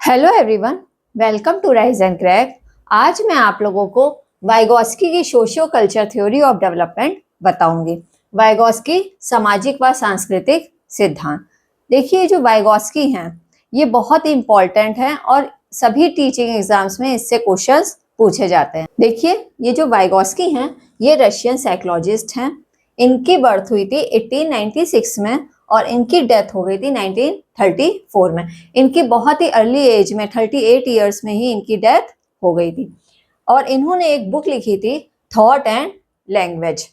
Hello everyone, welcome to rise and crack. आज मैं आप लोगों को वाइगोस्की की socio culture theory of development बताऊंगी। वाइगोस्की सामाजिक व सांस्कृतिक सिद्धांत। देखिए, जो वाइगोस्की हैं ये बहुत ही इम्पोर्टेंट है और सभी टीचिंग एग्जाम्स में इससे क्वेश्चंस पूछे जाते हैं। देखिए, ये जो वाइगोस्की हैं ये रशियन साइकोलॉजिस्ट हैं। इनकी बर्थ हुई थी 1896 में और इनकी डेथ हो गई थी 1934 में। इनकी बहुत ही अर्ली एज में 38 ईयर्स में ही इनकी डेथ हो गई थी। और इन्होंने एक बुक लिखी थी थॉट एंड लैंग्वेज।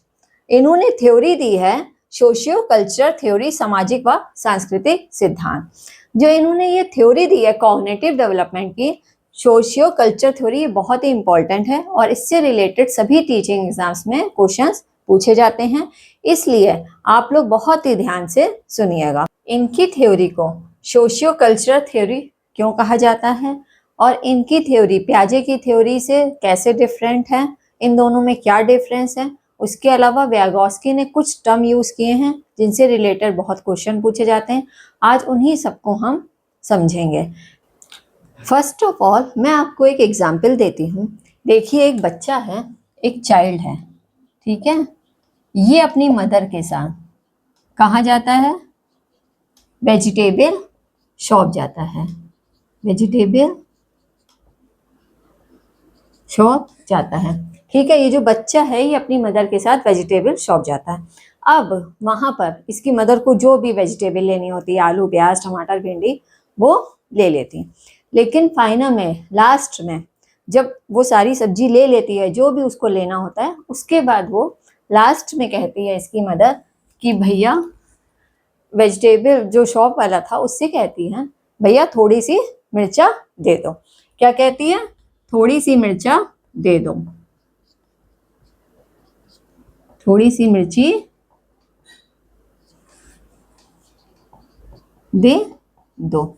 इन्होंने थ्योरी दी है सोशियो कल्चर थ्योरी, सामाजिक व सांस्कृतिक सिद्धांत। जो इन्होंने ये थ्योरी दी है कॉग्निटिव डेवलपमेंट की, सोशियो कल्चर थ्योरी, ये बहुत ही इंपॉर्टेंट है और इससे रिलेटेड सभी टीचिंग एग्जाम्स में क्वेश्चंस पूछे जाते हैं। इसलिए आप लोग बहुत ही ध्यान से सुनिएगा। इनकी थ्योरी को सोशियो कल्चरल थ्योरी क्यों कहा जाता है और इनकी थ्योरी पियाजे की थ्योरी से कैसे डिफरेंट है, इन दोनों में क्या डिफरेंस है। उसके अलावा वाइगोस्की ने कुछ टर्म यूज किए हैं जिनसे रिलेटेड बहुत क्वेश्चन पूछे जाते हैं। आज उन्हीं सबको हम समझेंगे। फर्स्ट ऑफ ऑल मैं आपको एक एग्जाम्पल देती हूँ। देखिए, एक बच्चा है, एक चाइल्ड है, ठीक है। ये अपनी मदर के साथ कहाँ जाता है? वेजिटेबल शॉप जाता है। वेजिटेबल शॉप जाता है, ठीक है। ये जो बच्चा है ये अपनी मदर के साथ वेजिटेबल शॉप जाता है। अब वहां पर इसकी मदर को जो भी वेजिटेबल लेनी होती है, आलू, प्याज, टमाटर, भिंडी, वो ले लेती। लेकिन फाइनल में, लास्ट में, जब वो सारी सब्जी ले लेती है जो भी उसको लेना होता है, उसके बाद वो लास्ट में कहती है इसकी मदर कि भैया, वेजिटेबल जो शॉप वाला था उससे कहती है, भैया थोड़ी सी मिर्चा दे दो। क्या कहती है? थोड़ी सी मिर्चा दे दो, थोड़ी सी मिर्ची दे दो।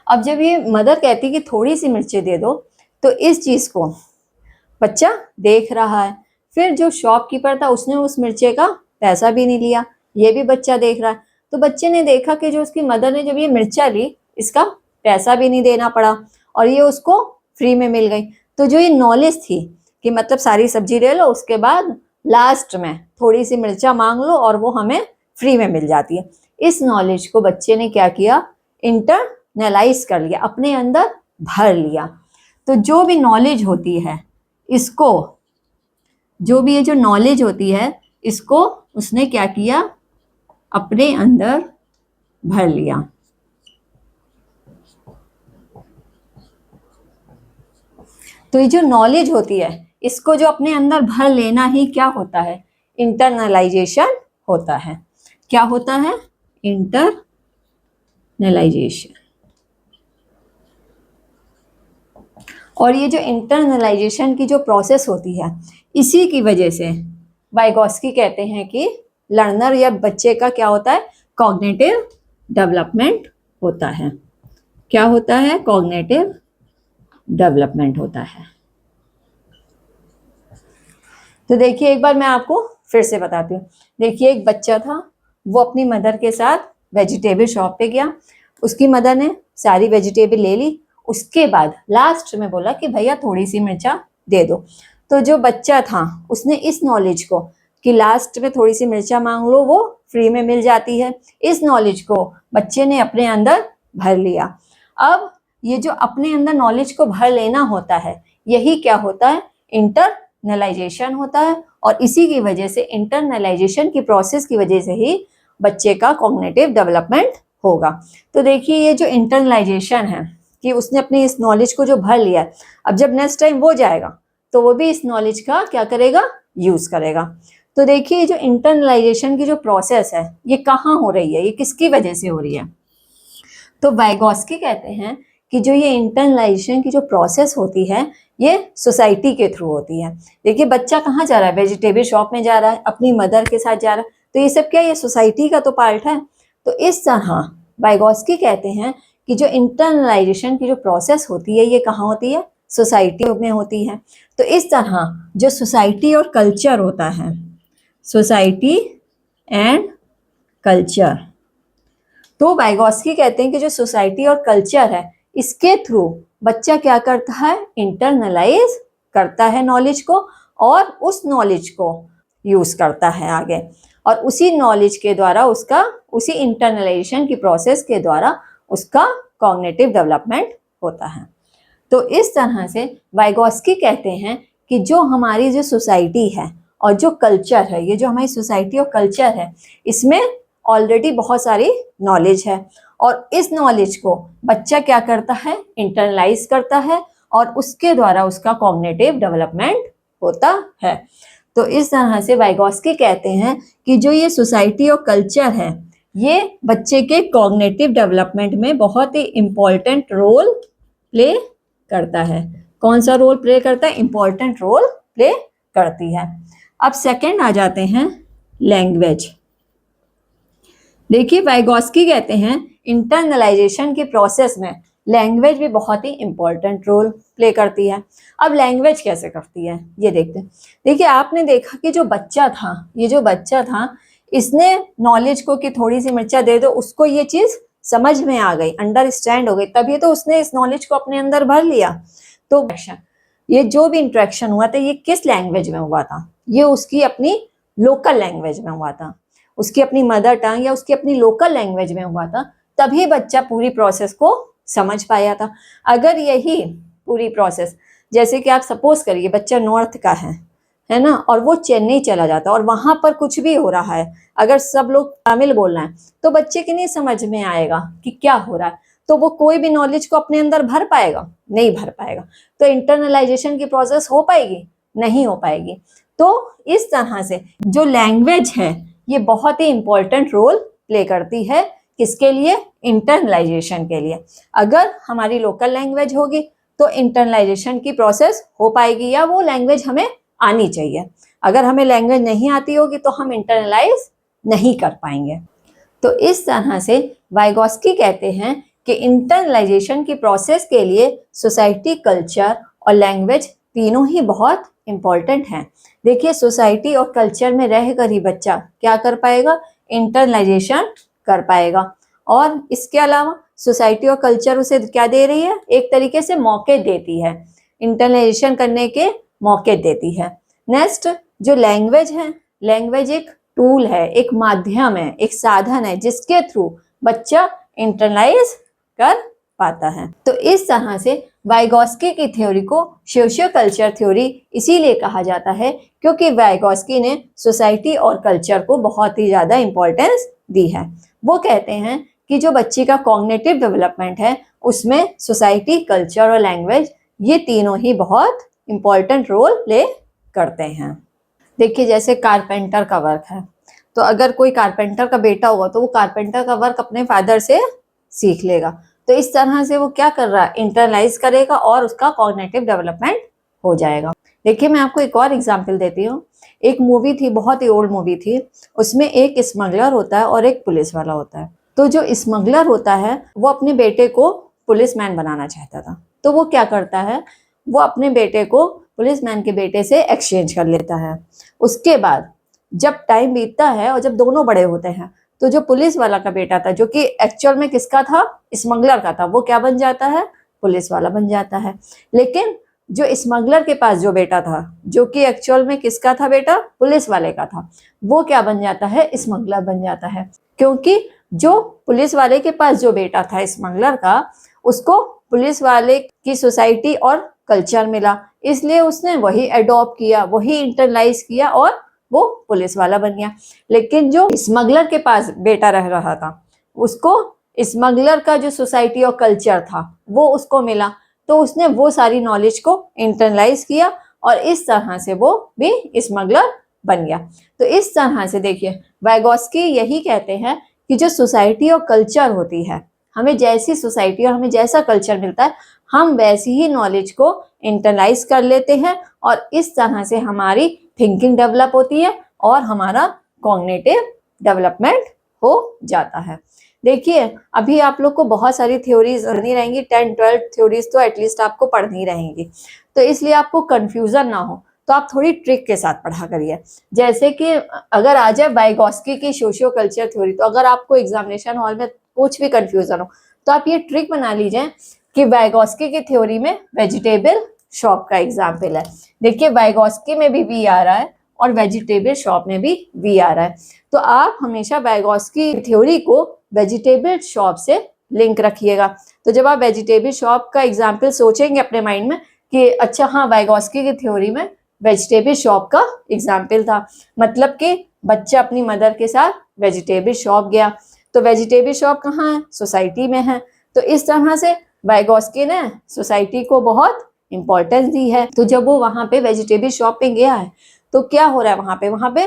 अब जब ये मदर कहती कि थोड़ी सी मिर्ची दे दो, तो इस चीज को बच्चा देख रहा है। फिर जो शॉपकीपर था उसने उस मिर्चे का पैसा भी नहीं लिया, ये भी बच्चा देख रहा है। तो बच्चे ने देखा कि जो उसकी मदर ने जब ये मिर्चा ली, इसका पैसा भी नहीं देना पड़ा और ये उसको फ्री में मिल गई। तो जो ये नॉलेज थी कि मतलब सारी सब्जी ले लो, उसके बाद लास्ट में थोड़ी सी मिर्चा मांग लो और वो हमें फ्री में मिल जाती है, इस नॉलेज को बच्चे ने क्या किया? इंटरनलाइज कर लिया, अपने अंदर भर लिया। तो जो भी नॉलेज होती है इसको, जो भी ये जो नॉलेज होती है इसको उसने क्या किया? अपने अंदर भर लिया। तो ये जो नॉलेज होती है इसको जो अपने अंदर भर लेना ही क्या होता है? इंटरनलाइजेशन होता है। क्या होता है? इंटरनलाइजेशन। और ये जो इंटरनलाइजेशन की जो प्रोसेस होती है, इसी की वजह से वाइगोस्की कहते हैं कि लर्नर या बच्चे का क्या होता है? कॉग्निटिव डेवलपमेंट होता है। क्या होता है? कॉग्निटिव डेवलपमेंट होता है। तो देखिए, एक बार मैं आपको फिर से बताती हूँ। देखिए, एक बच्चा था, वो अपनी मदर के साथ वेजिटेबल शॉप पे गया। उसकी मदर ने सारी वेजिटेबल ले ली। उसके बाद लास्ट में बोला कि भैया थोड़ी सी मिर्चा दे दो। तो जो बच्चा था उसने इस नॉलेज को कि लास्ट में थोड़ी सी मिर्चा मांग लो, वो फ्री में मिल जाती है, इस नॉलेज को बच्चे ने अपने अंदर भर लिया। अब ये जो अपने अंदर नॉलेज को भर लेना होता है, यही क्या होता है? इंटरनलाइजेशन होता है। और इसी की वजह से, इंटरनलाइजेशन की प्रोसेस की वजह से ही बच्चे का कॉग्निटिव डेवलपमेंट होगा। तो देखिए, ये जो इंटरनलाइजेशन है कि उसने अपनी इस नॉलेज को जो भर लिया है, अब जब नेक्स्ट टाइम वो जाएगा तो वो भी इस नॉलेज का क्या करेगा? यूज करेगा। तो देखिए, ये जो इंटरनलाइजेशन की जो प्रोसेस है ये कहाँ हो रही है, ये किसकी वजह से हो रही है? तो वाइगोस्की कहते हैं कि जो ये इंटरनलाइजेशन की जो प्रोसेस होती है ये सोसाइटी के थ्रू होती है। देखिए, बच्चा कहाँ जा रहा है? वेजिटेबल शॉप में जा रहा है, अपनी मदर के साथ जा रहा है। तो ये सब क्या? ये सोसाइटी का तो पार्ट है। तो इस तरह वाइगोस्की कहते हैं कि जो इंटरनलाइजेशन की जो प्रोसेस होती है ये कहाँ होती है? सोसाइटी में होती है। तो इस तरह जो सोसाइटी और कल्चर होता है, सोसाइटी एंड कल्चर, तो वाइगोस्की कहते हैं कि जो सोसाइटी और कल्चर है इसके थ्रू बच्चा क्या करता है, इंटरनलाइज करता है नॉलेज को और उस नॉलेज को यूज करता है आगे, और उसी नॉलेज के द्वारा उसका, उसी इंटरनलाइजेशन की प्रोसेस के द्वारा उसका कॉग्निटिव डेवलपमेंट होता है। तो इस तरह से वाइगोस्की कहते हैं कि जो हमारी जो सोसाइटी है और जो कल्चर है, ये जो हमारी सोसाइटी और कल्चर है, इसमें ऑलरेडी बहुत सारी नॉलेज है और इस नॉलेज को बच्चा क्या करता है, इंटरनलाइज करता है और उसके द्वारा उसका कॉग्निटिव डेवलपमेंट होता है। तो इस तरह से वाइगोस्की कहते हैं कि जो ये सोसाइटी और कल्चर है, ये बच्चे के कॉग्निटिव डेवलपमेंट में बहुत ही इम्पोर्टेंट रोल प्ले करता है। कौन सा रोल प्ले करता है, इम्पोर्टेंट रोल प्ले करती है। अब सेकंड आ जाते हैं लैंग्वेज। देखिए वाइगोस्की कहते हैं इंटरनलाइजेशन की प्रोसेस में लैंग्वेज भी बहुत ही इंपॉर्टेंट रोल प्ले करती है। अब लैंग्वेज कैसे करती है ये देखते हैं। देखिए आपने देखा कि जो बच्चा था, ये जो बच्चा था, इसने नॉलेज को कि थोड़ी सी मिर्चा दे दो, उसको ये चीज समझ में आ गई, अंडरस्टैंड हो गई, तभी तो उसने इस नॉलेज को अपने अंदर भर लिया। तो ये जो भी इंटरेक्शन हुआ था, ये किस लैंग्वेज में हुआ था, ये उसकी अपनी लोकल लैंग्वेज में हुआ था, उसकी अपनी मदर टंग या उसकी अपनी लोकल लैंग्वेज में हुआ था, तभी बच्चा पूरी प्रोसेस को समझ पाया था। अगर यही पूरी प्रोसेस, जैसे कि आप सपोज करिए बच्चा नॉर्थ का है ना, और वो चेन्नई चला जाता है और वहां पर कुछ भी हो रहा है, अगर सब लोग तमिल बोल रहे हैं तो बच्चे की नहीं समझ में आएगा कि क्या हो रहा है, तो वो कोई भी नॉलेज को अपने अंदर भर पाएगा, नहीं भर पाएगा। तो इंटरनलाइजेशन की प्रोसेस हो पाएगी, नहीं हो पाएगी। तो इस तरह से जो लैंग्वेज है ये बहुत ही इंपॉर्टेंट रोल प्ले करती है, किसके लिए, इंटरनलाइजेशन के लिए। अगर हमारी लोकल लैंग्वेज होगी तो इंटरनलाइजेशन की प्रोसेस हो पाएगी, या वो लैंग्वेज हमें आनी चाहिए। अगर हमें लैंग्वेज नहीं आती होगी तो हम इंटरनलाइज नहीं कर पाएंगे। तो इस तरह से वाइगोस्की कहते हैं कि इंटरनलाइजेशन की प्रोसेस के लिए सोसाइटी, कल्चर और लैंग्वेज तीनों ही बहुत इंपॉर्टेंट हैं। देखिए सोसाइटी और कल्चर में रहकर ही बच्चा क्या कर पाएगा, इंटरनलाइजेशन कर पाएगा। और इसके अलावा सोसाइटी और कल्चर उसे क्या दे रही है, एक तरीके से मौके देती है, इंटरनलाइजेशन करने के मौके देती है। नेक्स्ट जो लैंग्वेज है, लैंग्वेज एक टूल है, एक माध्यम है, एक साधन है जिसके थ्रू बच्चा इंटरनलाइज कर पाता है। तो इस तरह से वाइगोस्की की थ्योरी को सोशियो कल्चर थ्योरी इसीलिए कहा जाता है क्योंकि वाइगोस्की ने सोसाइटी और कल्चर को बहुत ही ज्यादा इंपॉर्टेंस दी है। वो कहते हैं कि जो बच्चे का कॉग्निटिव डेवलपमेंट है उसमें सोसाइटी, कल्चर और लैंग्वेज ये तीनों ही बहुत इंपॉर्टेंट रोल प्ले करते हैं। देखिए जैसे कारपेंटर का वर्क है, तो अगर कोई कारपेंटर का बेटा होगा तो वो कारपेंटर का वर्क अपने फादर से सीख लेगा। तो इस तरह से वो क्या कर रहा है, इंटरनलाइज करेगा और उसका कॉग्निटिव डेवलपमेंट हो जाएगा। देखिए मैं आपको एक और एग्जांपल देती हूँ। एक मूवी थी, बहुत ही ओल्ड मूवी थी, उसमें एक स्मगलर होता है और एक पुलिस वाला होता है। तो जो स्मगलर होता है वो अपने बेटे को पुलिसमैन बनाना चाहता था, तो वो क्या करता है, वो अपने बेटे को पुलिसमैन के बेटे से एक्सचेंज कर लेता है। उसके बाद जब टाइम बीतता है और जब दोनों बड़े होते हैं तो जो पुलिस वाला का बेटा था, जो कि एक्चुअल में किसका था, स्मगलर का था, वो क्या बन जाता है, पुलिस वाला बन जाता है। लेकिन जो स्मगलर के पास जो बेटा था, जो कि एक्चुअल में किसका था बेटा, पुलिस वाले का था, वो क्या बन जाता है, स्मगलर बन जाता है। क्योंकि जो पुलिस वाले के पास जो बेटा था स्मगलर का, उसको पुलिस वाले की सोसाइटी और कल्चर मिला, इसलिए उसने वही अडॉप्ट किया, वही इंटरलाइज किया और वो पुलिस वाला बन गया। लेकिन जो स्मगलर के पास बेटा रह रहा था, उसको स्मगलर का जो सोसाइटी और कल्चर था वो उसको मिला, तो उसने वो सारी नॉलेज को इंटरनलाइज किया और इस तरह से वो भी स्मगलर बन गया। तो इस तरह से देखिए वाइगोस्की यही कहते हैं कि जो सोसाइटी और कल्चर होती है, हमें जैसी सोसाइटी और हमें जैसा कल्चर मिलता है, हम वैसी ही नॉलेज को इंटरलाइज कर लेते हैं और इस तरह से हमारी थिंकिंग डेवलप होती है और हमारा कॉग्निटिव डेवलपमेंट हो जाता है। देखिए अभी आप लोग को बहुत सारी थ्योरीज पढ़नी रहेंगी, 10-12 थ्योरीज तो एटलीस्ट आपको पढ़नी रहेंगी, तो इसलिए आपको कंफ्यूजन ना हो तो आप थोड़ी ट्रिक के साथ पढ़ा करिए। जैसे कि अगर आ जाए वाइगोस्की की सोशियो कल्चर थ्योरी, तो अगर आपको एग्जामिनेशन हॉल में कुछ भी कंफ्यूजन हो तो आप ये ट्रिक बना लीजिए कि वाइगोस्की की थ्योरी में वेजिटेबल शॉप का एग्जाम्पल है। देखिए वाइगोस्की में भी वी आ रहा है और वेजिटेबल शॉप में भी वी आ रहा है, तो आप हमेशा वाइगोस्की थ्योरी को वेजिटेबल शॉप से लिंक रखिएगा। तो जब आप वेजिटेबल शॉप का एग्जाम्पल सोचेंगे अपने माइंड में कि अच्छा हाँ वाइगोस्की की थ्योरी में वेजिटेबल शॉप का एग्जाम्पल था, मतलब कि बच्चा अपनी मदर के साथ वेजिटेबल शॉप गया, तो वेजिटेबल शॉप कहाँ है? सोसाइटी में है। तो इस तरह से वाइगोस्की ने सोसाइटी को बहुत इंपॉर्टेंस दी है। तो जब वो वहां पे वेजिटेबल शॉप पे गया है तो क्या हो रहा है वहां पे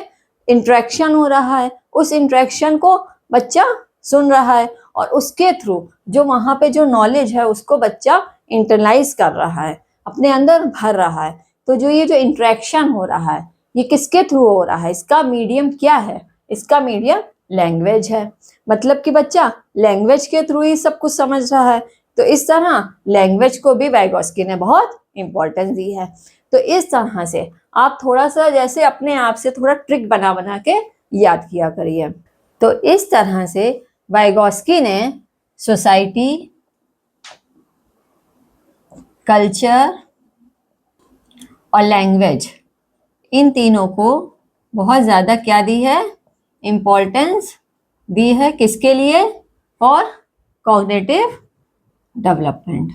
इंटरेक्शन हो रहा है, उस इंटरेक्शन को बच्चा सुन रहा है और उसके थ्रू जो वहां पे जो नॉलेज है उसको बच्चा इंटरलाइज कर रहा है, अपने अंदर भर रहा है। तो जो ये जो इंटरेक्शन हो रहा है ये किसके थ्रू हो रहा है? इसका मीडियम क्या है? इसका मीडियम लैंग्वेज है, मतलब कि बच्चा लैंग्वेज के थ्रू ही सब कुछ समझ रहा है। तो इस तरह लैंग्वेज को भी वाइगोस्की ने बहुत इंपॉर्टेंस दी है। तो इस तरह से आप थोड़ा सा जैसे अपने आप से थोड़ा ट्रिक बना बना के याद किया करिए। तो इस तरह से वाइगोस्की ने सोसाइटी, कल्चर और लैंग्वेज इन तीनों को बहुत ज़्यादा क्या दी है? इम्पोर्टेंस दी है। किसके लिए? For cognitive development.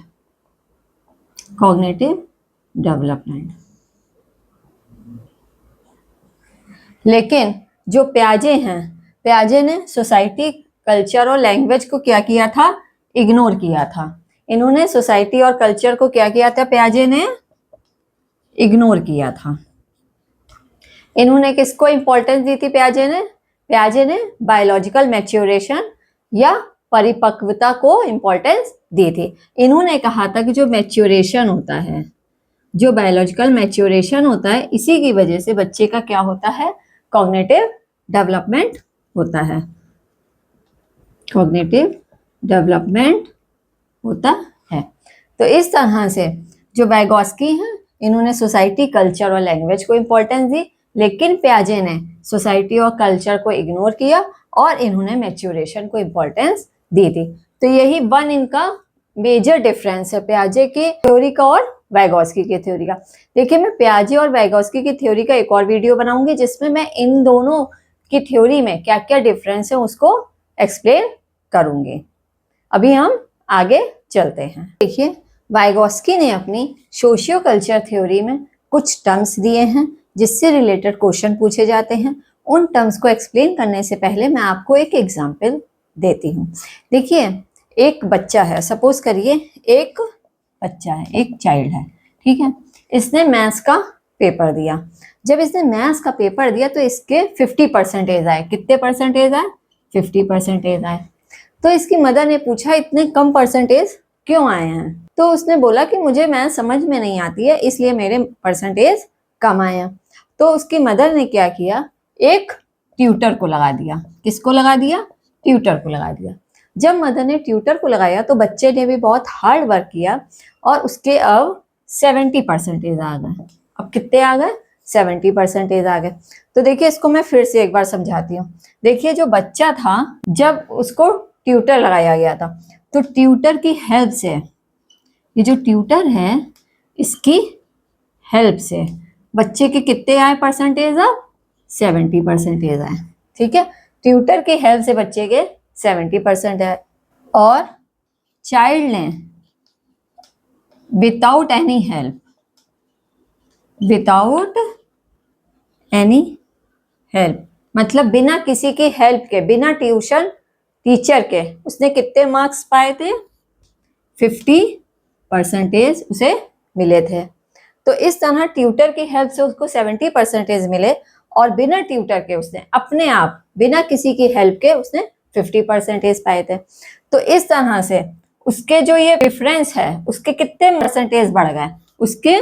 Cognitive development. लेकिन जो पियाजे हैं, पियाजे ने सोसाइटी, कल्चर और लैंग्वेज को क्या किया था? इग्नोर किया था। इन्होंने सोसाइटी और कल्चर को क्या किया था? पियाजे ने इग्नोर किया था। इन्होंने किसको इंपॉर्टेंस दी थी? पियाजे ने बायोलॉजिकल मैच्योरेशन या परिपक्वता को इंपॉर्टेंस दी थी। इन्होंने कहा था कि जो मैच्योरेशन होता है, जो बायोलॉजिकल मैच्योरेशन होता है, इसी की वजह से बच्चे का क्या होता है? कॉग्निटिव डेवलपमेंट होता है। कॉग्निटिव डेवलपमेंट होता है। तो इस तरह से जो वाइगोस्की हैं इन्होंने सोसाइटी, कल्चर और लैंग्वेज को इंपॉर्टेंस दी, लेकिन पियाजे ने सोसाइटी और कल्चर को इग्नोर किया और इन्होंने मैच्योरेशन को इंपॉर्टेंस दी थी। तो यही वन इनका मेजर डिफरेंस है पियाजे की थ्योरी का और वाइगोस्की की थ्योरी का। देखिए मैं पियाजे और वाइगोस्की की थ्योरी का एक और वीडियो बनाऊंगी जिसमें मैं इन दोनों की थ्योरी में क्या क्या डिफरेंस है उसको एक्सप्लेन करूंगी। अभी हम आगे चलते हैं। देखिए वाइगोस्की ने अपनी सोशियो कल्चर थ्योरी में कुछ टर्म्स दिए हैं जिससे रिलेटेड क्वेश्चन पूछे जाते हैं। उन टर्म्स को एक्सप्लेन करने से पहले मैं आपको एक एग्जांपल देती हूँ। देखिए एक बच्चा है, सपोज करिए एक बच्चा है, एक चाइल्ड है, ठीक है। इसने मैथ्स का पेपर दिया। जब इसने मैथ्स का पेपर दिया तो इसके 50% आए। कितने परसेंटेज आए? 50% आए। तो इसकी मदर ने पूछा इतने कम परसेंटेज क्यों आए हैं? तो उसने बोला कि मुझे मैथ समझ में नहीं आती है इसलिए मेरे परसेंटेज कम आए हैं। तो उसकी मदर ने क्या किया? एक ट्यूटर को लगा दिया। किसको लगा दिया? ट्यूटर को लगा दिया। जब मदर ने ट्यूटर को लगाया तो बच्चे ने भी बहुत हार्ड वर्क किया और उसके अब 70% आ गए। अब कितने आ गए? 70% आ गए। तो देखिए इसको मैं फिर से एक बार समझाती हूँ। देखिए जो बच्चा था जब उसको ट्यूटर लगाया गया था तो ट्यूटर की हेल्प से, ये जो ट्यूटर है इसकी हेल्प से बच्चे के कितने आए परसेंटेज? अब 70% आए, ठीक है। ट्यूटर की हेल्प से बच्चे के 70% आए और चाइल्ड ने without any help, without any help मतलब बिना किसी की हेल्प के, बिना ट्यूशन टीचर के उसने कितने मार्क्स पाए थे? 50% उसे मिले थे। तो इस तरह ट्यूटर की हेल्प से उसको 70% मिले और बिना ट्यूटर के उसने अपने आप, बिना किसी की हेल्प के उसने 50% पाए थे। तो इस तरह से उसके जो ये डिफरेंस है उसके कितने परसेंटेज बढ़ गए? उसके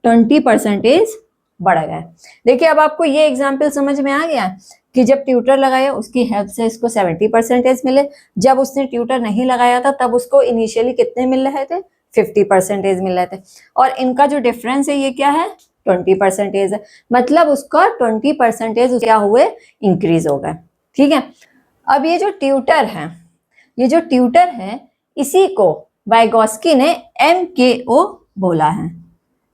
20% बढ़ गए। देखिए अब आपको ये एग्जाम्पल समझ में आ गया कि जब ट्यूटर लगाया उसकी हेल्प से इसको 70% मिले, जब उसने ट्यूटर नहीं लगाया था तब उसको इनिशियली कितने मिल रहे थे? 50% मिल रहे थे। और इनका जो डिफरेंस है ये क्या है? 20% है। मतलब उसका 20% क्या हुए? इंक्रीज हो गए, ठीक है। अब ये जो ट्यूटर है, ये जो ट्यूटर है इसी को वाइगोस्की ने MKO बोला है।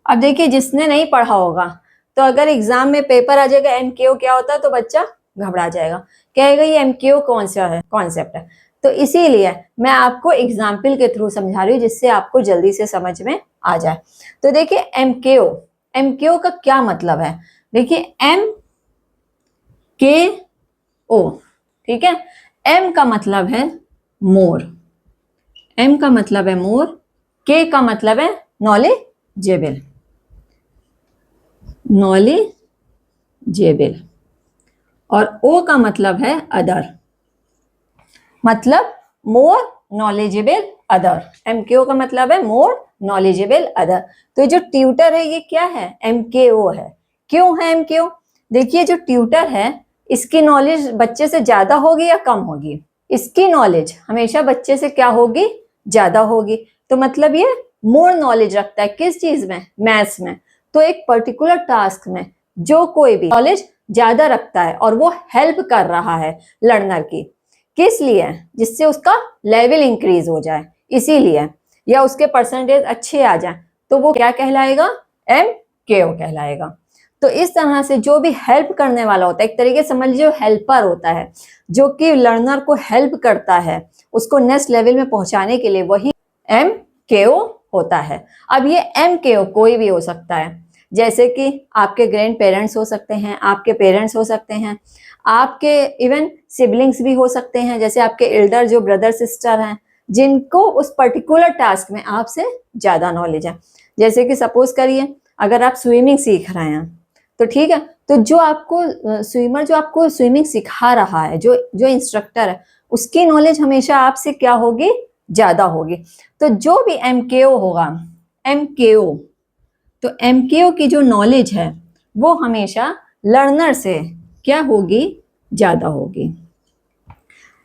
अब देखिए, जिसने नहीं पढ़ा होगा तो अगर एग्जाम में पेपर आ जाएगा MKO क्या होता है तो बच्चा घबरा जाएगा, कहेगा ये MKO कौन सा है कॉन्सेप्ट है। तो इसीलिए मैं आपको एग्जाम्पल के थ्रू समझा रही हूँ जिससे आपको जल्दी से समझ में आ जाए। तो देखिए MKO का क्या मतलब है। देखिए MKO, ठीक है। M का मतलब है मोर, M का मतलब है मोर, K का मतलब है नॉलेजेबल, और O का मतलब है अदर, मतलब मोर नॉलेजेबल अदर। MKO का मतलब है मोर नॉलेजेबल अदर। तो जो ट्यूटर है ये क्या है, MKO है। क्यों है MKO? देखिए, जो ट्यूटर है इसकी नॉलेज बच्चे से ज्यादा होगी या कम होगी? इसकी नॉलेज हमेशा बच्चे से क्या होगी, ज्यादा होगी। तो मतलब ये मोर नॉलेज रखता है किस चीज में, मैथ्स में। तो एक पर्टिकुलर टास्क में जो कोई भी नॉलेज ज्यादा रखता है और वो हेल्प कर रहा है लर्नर की, किस लिए? जिससे उसका लेवल इंक्रीज हो जाए, इसीलिए, या उसके परसेंटेज अच्छे आ जाए, तो वो क्या कहलाएगा, MKO कहलाएगा। तो इस तरह से जो भी हेल्प करने वाला होता है, एक तरीके से समझ लीजिए हेल्पर होता है, जो कि लर्नर को हेल्प करता है उसको नेक्स्ट लेवल में पहुंचाने के लिए, वही MKO होता है। अब ये MKO कोई भी हो सकता है, जैसे कि आपके ग्रैंड पेरेंट्स हो सकते हैं, आपके पेरेंट्स हो सकते हैं, आपके इवन सिबलिंग्स भी हो सकते हैं, जैसे आपके एल्डर जो ब्रदर सिस्टर हैं, जिनको उस पर्टिकुलर टास्क में आपसे ज्यादा नॉलेज है। जैसे कि सपोज करिए अगर आप स्विमिंग सीख रहे हैं तो ठीक है, तो जो आपको स्विमिंग सिखा रहा है, जो इंस्ट्रक्टर है, उसकी नॉलेज हमेशा आपसे क्या होगी, ज्यादा होगी। तो जो भी MKO होगा, MKO, तो MKO की जो नॉलेज है वो हमेशा लर्नर से क्या होगी, ज्यादा होगी।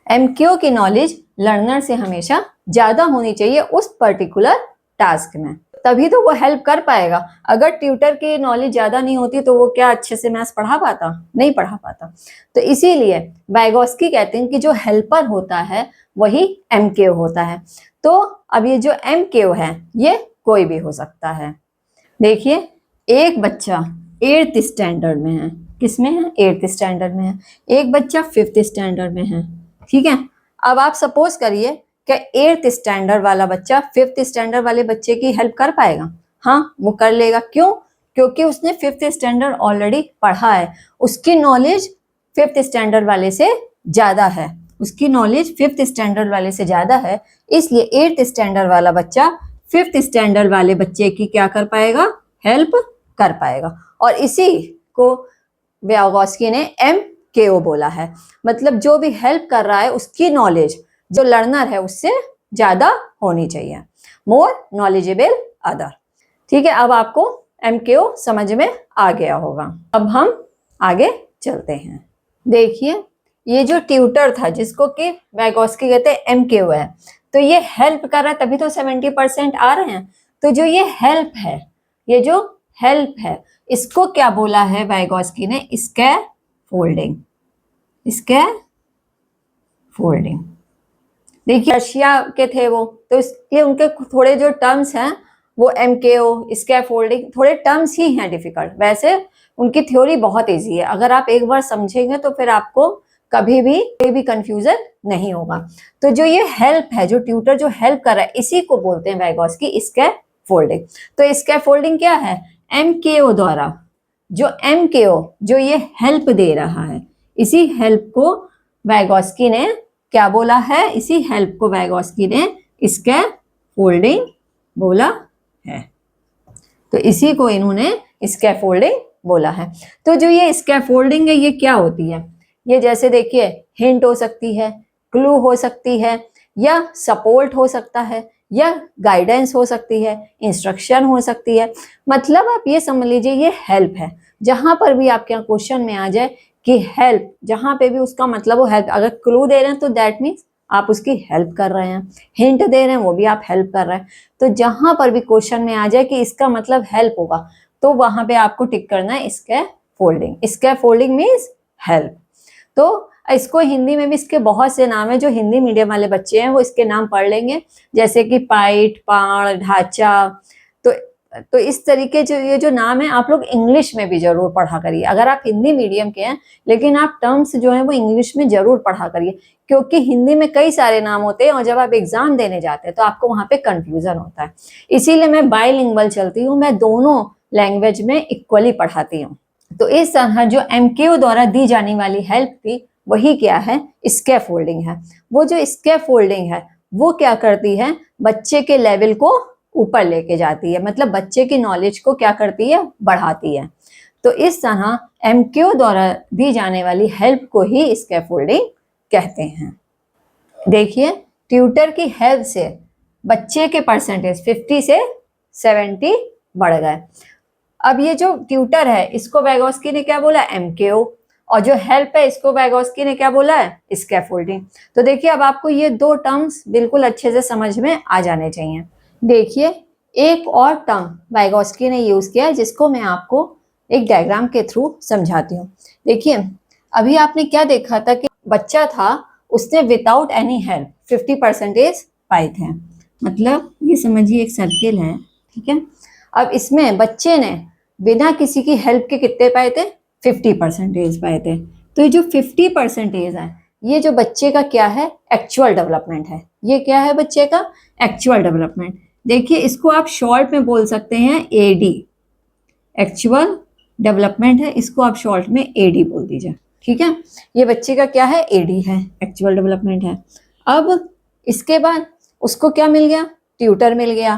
MKO की नॉलेज लर्नर से हमेशा ज्यादा होनी चाहिए उस पर्टिकुलर टास्क में, तभी तो वो हेल्प कर पाएगा। अगर ट्यूटर की नॉलेज ज्यादा नहीं होती तो वो क्या अच्छे से मैथ्स पढ़ा पाता, नहीं पढ़ा पाता। तो इसीलिए वाइगोस्की कहते हैं कि जो हेल्पर होता है वही MKO होता है। तो अब ये जो MKO है ये कोई भी हो सकता है। देखिए, एक बच्चा 8th स्टैंडर्ड में है, किसमें है, 8th स्टैंडर्ड में है, एक बच्चा 5th स्टैंडर्ड में है, ठीक है। अब आप सपोज करिए कि 8th स्टैंडर्ड वाला बच्चा 5th स्टैंडर्ड वाले बच्चे की हेल्प कर पाएगा? हाँ, वो कर लेगा। क्यों? क्योंकि उसने 5th स्टैंडर्ड ऑलरेडी पढ़ा है, उसकी नॉलेज 5th स्टैंडर्ड वाले से ज्यादा है, उसकी नॉलेज 5th स्टैंडर्ड वाले से ज्यादा है, इसलिए 8th स्टैंडर्ड वाला बच्चा 5th स्टैंडर्ड वाले बच्चे की क्या कर पाएगा, हेल्प कर पाएगा। और इसी को वाइगोस्की ने MKO बोला है, मतलब जो भी हेल्प कर रहा है उसकी नॉलेज जो लर्नर है उससे ज्यादा होनी चाहिए, मोर नॉलेजेबल अदर। ठीक है, अब आपको MKO समझ में आ गया होगा। अब हम आगे चलते हैं। देखिए, ये जो ट्यूटर था जिसको कि वाइगोस्की कहते हैं MKO है, तो ये हेल्प कर रहा है तभी तो 70% आ रहे हैं। तो जो ये हेल्प है, ये जो हेल्प है, इसको क्या बोला है वाइगोस्की ने, स्कैफोल्डिंग, स्कैफोल्डिंग। देखिए, रशिया के थे वो, तो इसलिए उनके थोड़े जो टर्म्स हैं वो MKO, स्कैफोल्डिंग, थोड़े टर्म्स ही हैं डिफिकल्ट। वैसे उनकी थ्योरी बहुत इजी है, अगर आप एक बार समझेंगे तो फिर आपको कभी भी कोई भी कंफ्यूजन नहीं होगा। तो जो ये हेल्प है, जो ट्यूटर जो हेल्प कर रहा है, इसी को बोलते हैं वाइगोस्की स्कैफोल्डिंग। तो स्कैफोल्डिंग क्या है, MKO द्वारा जो MKO जो ये हेल्प दे रहा है, इसी हेल्प को वाइगोस्की ने क्या बोला है, इसी हेल्प को वाइगोस्की ने स्कैफोल्डिंग बोला है। तो इसी को इन्होंने स्कैफोल्डिंग बोला है। तो जो ये स्कैफोल्डिंग है ये क्या होती है, ये जैसे देखिए हिंट हो सकती है, क्लू हो सकती है, या सपोर्ट हो सकता है, या गाइडेंस हो सकती है, इंस्ट्रक्शन हो सकती है। मतलब आप ये समझ लीजिए ये हेल्प है। जहां पर भी आपके यहाँ क्वेश्चन में आ जाए कि हेल्प, जहां पे भी उसका मतलब वो हेल्प, अगर क्लू दे रहे हैं तो दैट मीन्स आप उसकी हेल्प कर रहे हैं, हिंट दे रहे हैं वो भी आप हेल्प कर रहे हैं। तो जहां पर भी क्वेश्चन में आ जाए कि इसका मतलब हेल्प होगा, तो वहां पे आपको टिक करना है स्कैफोल्डिंग। Scaffolding means help. तो इसको हिंदी में भी इसके बहुत से नाम है, जो हिंदी मीडियम वाले बच्चे हैं वो इसके नाम पढ़ लेंगे, जैसे कि पाइट, पाड़, ढांचा। तो इस तरीके जो ये जो नाम है आप लोग इंग्लिश में भी जरूर पढ़ा करिए। अगर आप हिंदी मीडियम के हैं लेकिन आप टर्म्स जो है वो इंग्लिश में जरूर पढ़ा करिए, क्योंकि हिंदी में कई सारे नाम होते हैं और जब आप एग्जाम देने जाते हैं तो आपको वहां पे कंफ्यूजन होता है। इसीलिए मैं बाइलिंगुअल चलती हूँ, मैं दोनों लैंग्वेज में इक्वली पढ़ाती हूँ। तो इस तरह जो एमकेओ द्वारा दी जाने वाली हेल्प थी वही क्या है, स्कैफोल्डिंग है। वो जो स्कैफोल्डिंग है वो क्या करती है, बच्चे के लेवल को ऊपर लेके जाती है, मतलब बच्चे की नॉलेज को क्या करती है, बढ़ाती है। तो इस तरह एमकेओ द्वारा दी जाने वाली हेल्प को ही स्कैफोल्डिंग कहते हैं। देखिए, ट्यूटर की हेल्प से बच्चे के परसेंटेज 50 से 70 बढ़ गए। अब ये जो ट्यूटर है इसको वाइगोस्की ने क्या बोला, एमकेओ, और जो हेल्प है इसको वाइगोस्की ने क्या बोला है, स्कैफोल्डिंग। तो देखिए अब आपको ये दो टर्म्स बिल्कुल अच्छे से समझ में आ जाने चाहिए। देखिए, एक और टर्म वाइगोस्की ने यूज किया है जिसको मैं आपको एक डायग्राम के थ्रू समझाती हूँ। देखिए, अभी आपने क्या देखा था कि बच्चा था, उसने विदाउट एनी हेल्प 50% पाए थे। मतलब ये समझिए एक सर्किल है, ठीक है। अब इसमें बच्चे ने बिना किसी की हेल्प के कितने पाए थे, 50% पाए थे। तो ये जो 50% है ये जो बच्चे का क्या है, एक्चुअल डेवलपमेंट है। ये क्या है बच्चे का एक्चुअल डेवलपमेंट। देखिए, इसको आप शॉर्ट में बोल सकते हैं एडी, एक्चुअल डेवलपमेंट है, इसको आप शॉर्ट में एडी बोल दीजिए, ठीक है। ये बच्चे का क्या है, एडी है, एक्चुअल डेवलपमेंट है। अब इसके बाद उसको क्या मिल गया, ट्यूटर मिल गया।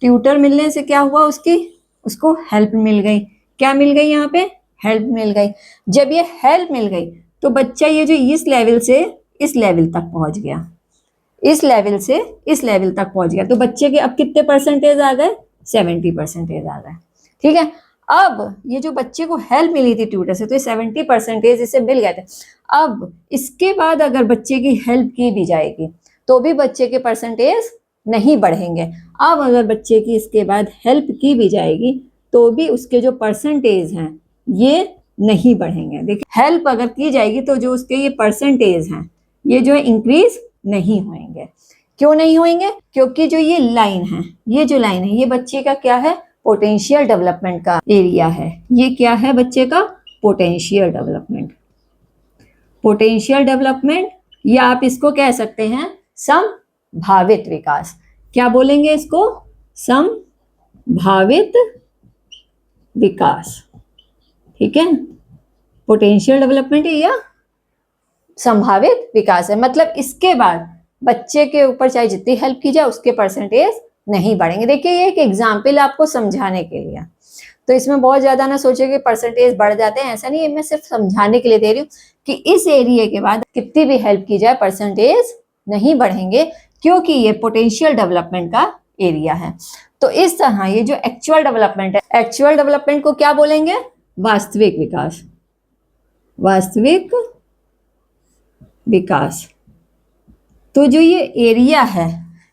ट्यूटर मिलने से क्या हुआ, उसको हेल्प मिल गई। क्या मिल गई, यहाँ पे हेल्प मिल गई। जब ये हेल्प मिल गई तो बच्चा ये जो इस लेवल से इस लेवल तक पहुंच गया, इस लेवल से इस लेवल तक पहुंच गया। तो बच्चे के अब कितने परसेंटेज आ गए, 70% आ गए, ठीक है। अब ये जो बच्चे को हेल्प मिली थी ट्यूटर से, तो ये 70% इसे मिल गए थे। अब इसके बाद अगर बच्चे की हेल्प की भी जाएगी तो भी बच्चे के परसेंटेज नहीं बढ़ेंगे। अब अगर बच्चे की इसके बाद हेल्प की भी जाएगी तो भी उसके जो परसेंटेज हैं ये नहीं बढ़ेंगे। देखिए, हेल्प अगर की जाएगी तो जो उसके ये परसेंटेज हैं ये जो है इंक्रीज नहीं होंगे। क्यों नहीं होंगे, क्योंकि जो ये लाइन है, ये जो लाइन है ये बच्चे का क्या है, पोटेंशियल डेवलपमेंट का एरिया है। ये क्या है बच्चे का, पोटेंशियल डेवलपमेंट। पोटेंशियल डेवलपमेंट, या आप इसको कह सकते हैं संभावित विकास। क्या बोलेंगे इसको, संभावित विकास, ठीक है। पोटेंशियल डेवलपमेंट या संभावित विकास है, मतलब इसके बाद बच्चे के ऊपर चाहे जितनी हेल्प की जाए उसके परसेंटेज नहीं बढ़ेंगे। देखिए, ये एक एग्जाम्पल आपको समझाने के लिए, तो इसमें बहुत ज्यादा ना सोचे कि परसेंटेज बढ़ जाते हैं, ऐसा नहीं है। मैं सिर्फ समझाने के लिए दे रही हूँ कि इस एरिया के बाद कितनी भी हेल्प की जाए परसेंटेज नहीं बढ़ेंगे, क्योंकि ये पोटेंशियल डेवलपमेंट का एरिया है। तो इस तरह ये जो एक्चुअल डेवलपमेंट है, एक्चुअल डेवलपमेंट को क्या बोलेंगे, वास्तविक विकास। वास्तविक विकास। तो जो ये एरिया है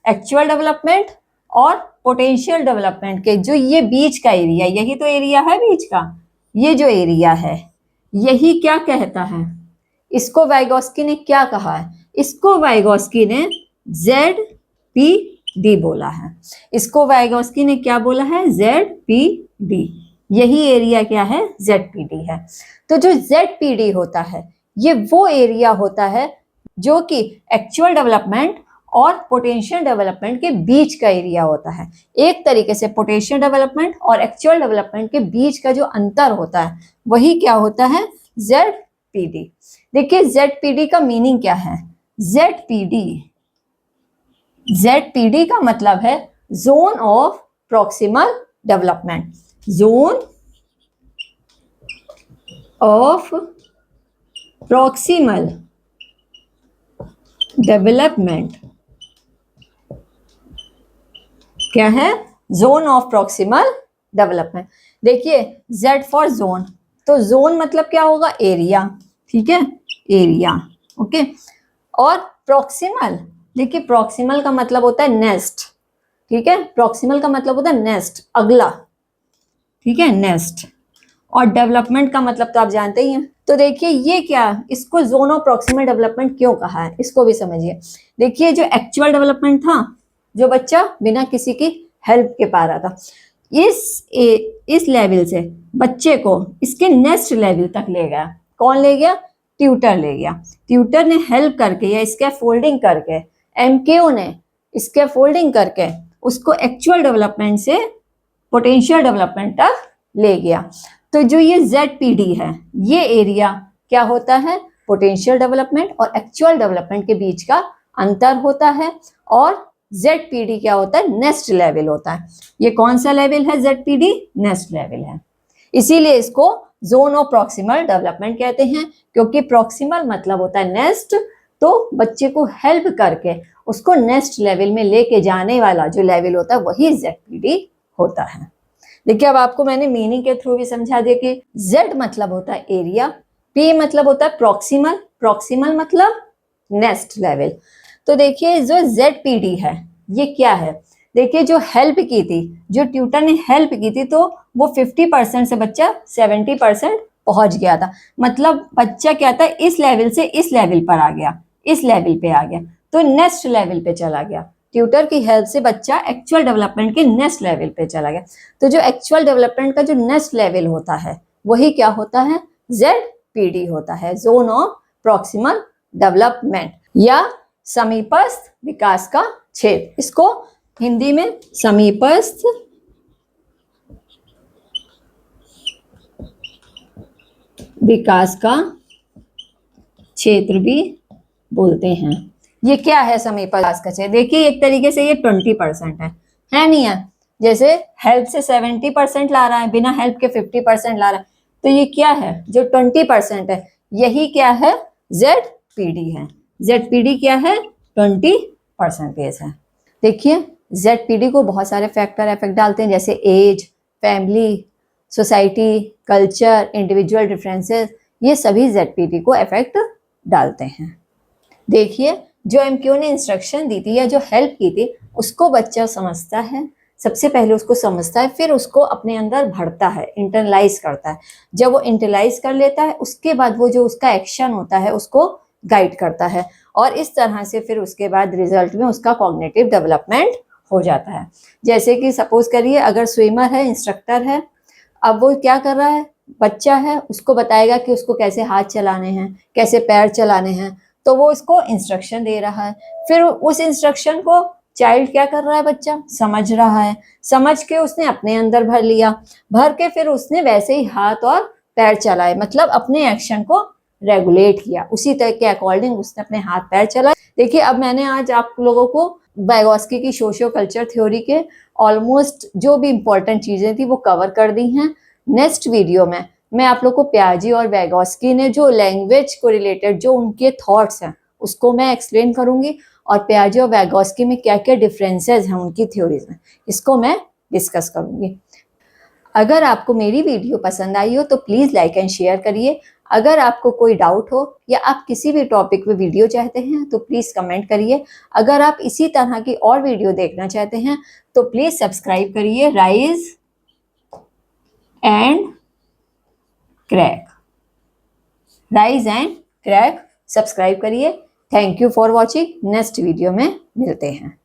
एक्चुअल डेवलपमेंट और पोटेंशियल डेवलपमेंट के, जो ये बीच का एरिया, यही तो एरिया है बीच का, ये जो एरिया है यही क्या कहता है, इसको वाइगोस्की ने क्या कहा है, इसको वाइगोस्की ने ZPD बोला है। इसको वाइगोस्की ने क्या बोला है, ZPD। यही एरिया क्या है, ZPD है। तो जो ZPD होता है ये वो एरिया होता है जो कि एक्चुअल डेवलपमेंट और पोटेंशियल डेवलपमेंट के बीच का एरिया होता है। एक तरीके से पोटेंशियल डेवलपमेंट और एक्चुअल डेवलपमेंट के बीच का जो अंतर होता है वही क्या होता है, ZPD। देखिए, ZPD का मीनिंग क्या है, ZPD का मतलब है zone of proximal development. Zone of proximal development क्या है, जोन ऑफ प्रॉक्सिमल डेवलपमेंट। देखिए, Z फॉर जोन, तो जोन मतलब क्या होगा, एरिया, ठीक है, एरिया, ओके। और प्रॉक्सिमल, देखिए प्रॉक्सिमल का मतलब होता है नेस्ट, ठीक है। प्रॉक्सिमल का मतलब होता है नेस्ट, अगला, ठीक है, नेस्ट। और डेवलपमेंट का मतलब तो आप जानते ही हैं। तो देखिए ये क्या, इसको जोन ऑफ प्रॉक्सिमल डेवलपमेंट क्यों कहा है, इसको भी समझिए। देखिए जो एक्चुअल डेवलपमेंट था, जो बच्चा बिना किसी की हेल्प के पा रहा था, इस लेवल से बच्चे को इसके नेक्स्ट लेवल तक ले गया। कौन ले गया? ट्यूटर ले गया। ट्यूटर ने हेल्प करके या स्कैफोल्डिंग करके, एमकेओ ने स्कैफोल्डिंग करके उसको एक्चुअल डेवलपमेंट से पोटेंशियल डेवलपमेंट तक ले गया। तो जो ये ZPD है, ये एरिया क्या होता है? पोटेंशियल डेवलपमेंट और एक्चुअल डेवलपमेंट के बीच का अंतर होता है। और ZPD क्या होता है? नेक्स्ट लेवल होता है। ये कौन सा लेवल है? ZPD नेक्स्ट लेवल है। इसीलिए इसको जोन ऑफ प्रॉक्सिमल डेवलपमेंट कहते हैं, क्योंकि प्रॉक्सिमल मतलब होता है नेक्स्ट, तो बच्चे को हेल्प करके उसको नेक्स्ट लेवल में लेके जाने वाला जो लेवल होता है वही ZPD होता है। देखिए अब आपको मैंने मीनिंग के थ्रू भी समझा दिया कि Z मतलब होता है एरिया, P मतलब होता है प्रॉक्सिमल, प्रॉक्सिमल मतलब नेक्स्ट लेवल। तो देखिए जो ZPD है ये क्या है? देखिए जो हेल्प की थी, जो ट्यूटर ने हेल्प की थी, तो वो 50% से बच्चा 70% पहुंच गया था। मतलब बच्चा क्या था, इस लेवल से इस लेवल पर आ गया, इस लेवल पे आ गया, तो नेक्स्ट लेवल पे चला गया। ट्यूटर की हेल्प से बच्चा एक्चुअल डेवलपमेंट के नेक्स्ट लेवल पे चला गया। तो जो एक्चुअल डेवलपमेंट का जो नेक्स्ट लेवल होता है वही क्या होता है? ZPD होता है, जोन ऑफ प्रॉक्सिमल डेवलपमेंट या समीपस्थ विकास का क्षेत्र। इसको हिंदी में समीपस्थ विकास का क्षेत्र भी बोलते हैं। ये क्या है समीपस्थ विकास का क्षेत्र? देखिए एक तरीके से ये 20% है नहीं है? जैसे हेल्प से 70% ला रहा है, बिना हेल्प के 50% ला रहा है, तो ये क्या है? जो 20% है यही क्या है? ZPD है। ZPD क्या है? 20% है। देखिए ZPD को बहुत सारे फैक्टर इफेक्ट डालते हैं, जैसे age, family, society, culture, individual differences, ये सभी ZPD को इफेक्ट डालते हैं। देखिए जो एमक्यू ने इंस्ट्रक्शन दी थी या जो हेल्प की थी उसको बच्चा समझता है, सबसे पहले उसको समझता है, फिर उसको अपने अंदर भरता है, इंटरलाइज करता है। जब वो इंटरलाइज कर लेता है उसके बाद वो जो उसका एक्शन होता है उसको गाइड करता है, और इस तरह से फिर उसके बाद रिजल्ट में उसका कॉग्निटिव डेवलपमेंट हो जाता है। जैसे कि सपोज करिए अगर स्विमर है, इंस्ट्रक्टर है, अब वो क्या कर रहा है? बच्चा है, उसको बताएगा कि उसको कैसे हाथ चलाने हैं, कैसे पैर चलाने हैं, तो वो उसको इंस्ट्रक्शन दे रहा है। फिर उस इंस्ट्रक्शन को चाइल्ड क्या कर रहा है? बच्चा समझ रहा है, समझ के उसने अपने अंदर भर लिया, भर के फिर उसने वैसे ही हाथ और पैर चलाए, मतलब अपने एक्शन को रेगुलेट किया, उसी तरह के अकॉर्डिंग उसने अपने हाथ पैर चलाए। देखिए अब मैंने आज आप लोगों को वाइगोस्की की सोशियो कल्चर थ्योरी के ऑलमोस्ट जो भी इंपॉर्टेंट चीजें थी वो कवर कर दी हैं। नेक्स्ट वीडियो में मैं आप लोग को पियाजी और वाइगोस्की ने जो लैंग्वेज को रिलेटेड जो उनके थॉट्स हैं उसको मैं एक्सप्लेन करूंगी, और पियाजी और वाइगोस्की में क्या क्या डिफरेंसेस हैं उनकी थ्योरीज में, इसको मैं डिस्कस करूंगी। अगर आपको मेरी वीडियो पसंद आई हो तो प्लीज़ लाइक एंड शेयर करिए। अगर आपको कोई डाउट हो या आप किसी भी टॉपिक पे वीडियो चाहते हैं तो प्लीज़ कमेंट करिए। अगर आप इसी तरह की और वीडियो देखना चाहते हैं तो प्लीज़ सब्सक्राइब करिए rise and crack, rise and crack subscribe करिए। Thank you for watching. Next video में मिलते हैं।